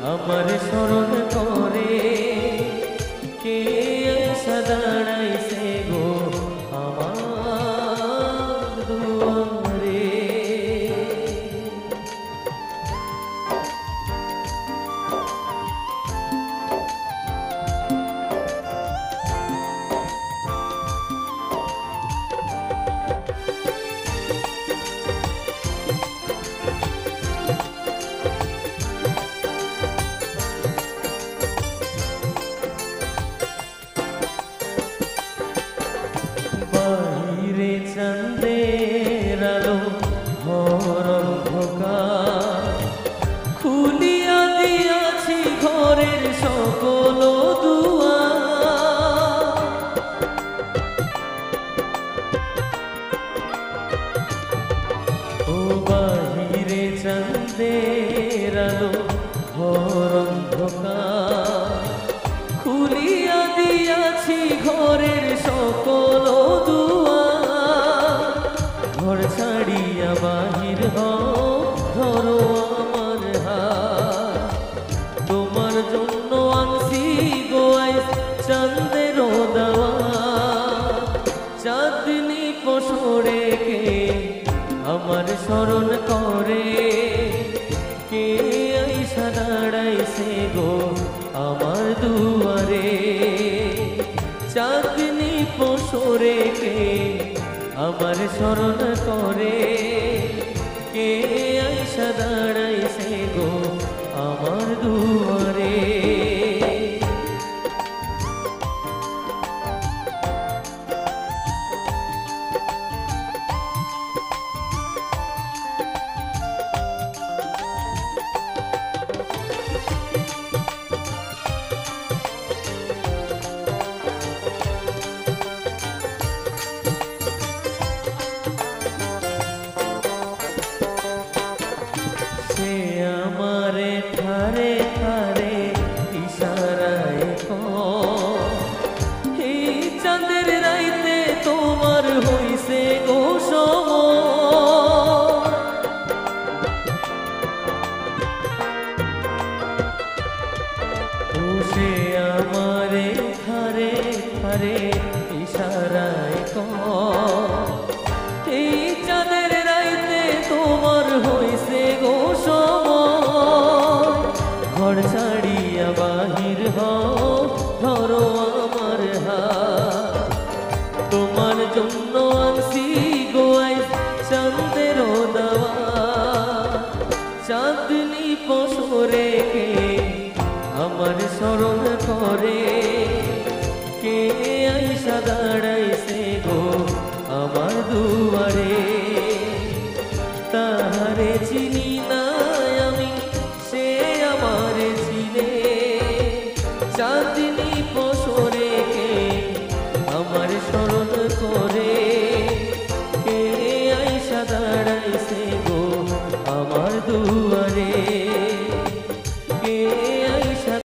আমার স্মরণ করে কে আইসা দাঁড়াইছে গো আমার দুয়ারে। বাহিরে চাঁদের আলো ঘর অন্ধকার, খুলিয়া দিয়াছি ঘরের সকল দুয়ার। ও বাহিরে চাঁদের আলো ঘর অন্ধকার, খুলিয়া দিয়াছি ঘরের সকল দুয়ার। ঘর ছাড়িয়া বাহির হও ধরো আমার হাত, তোমার জন্য আনছি গোয়াই চাঁদের দাওয়া। চাঁদনি পশরে কে আমার স্মরণ করে কে আইসা দাঁড়াইছে গো আমার দুয়ারে। চাঁদনি পশরে কে আমার স্মরণ করে কে আইসা দাঁড়াইছে গো আমার দুয়ারে। আমারে ধারে ধারে ইশারায় এই চাঁদের রাইতে তোমার হইছে গো সময়। সে আমারে ধারে ধারে ইশারায় এই চাঁদের রাইতে তোমার হইছে গো সময়। ঘর ছাড়িয়া বাহির হও ধরো আমার হাত, তোমার জন্য আনছি গোয়াই চাঁদের দাওয়া। চাঁদনি পশরে কে আমার স্মরণ করে কে আইসা দাঁড়াইছে গো আমার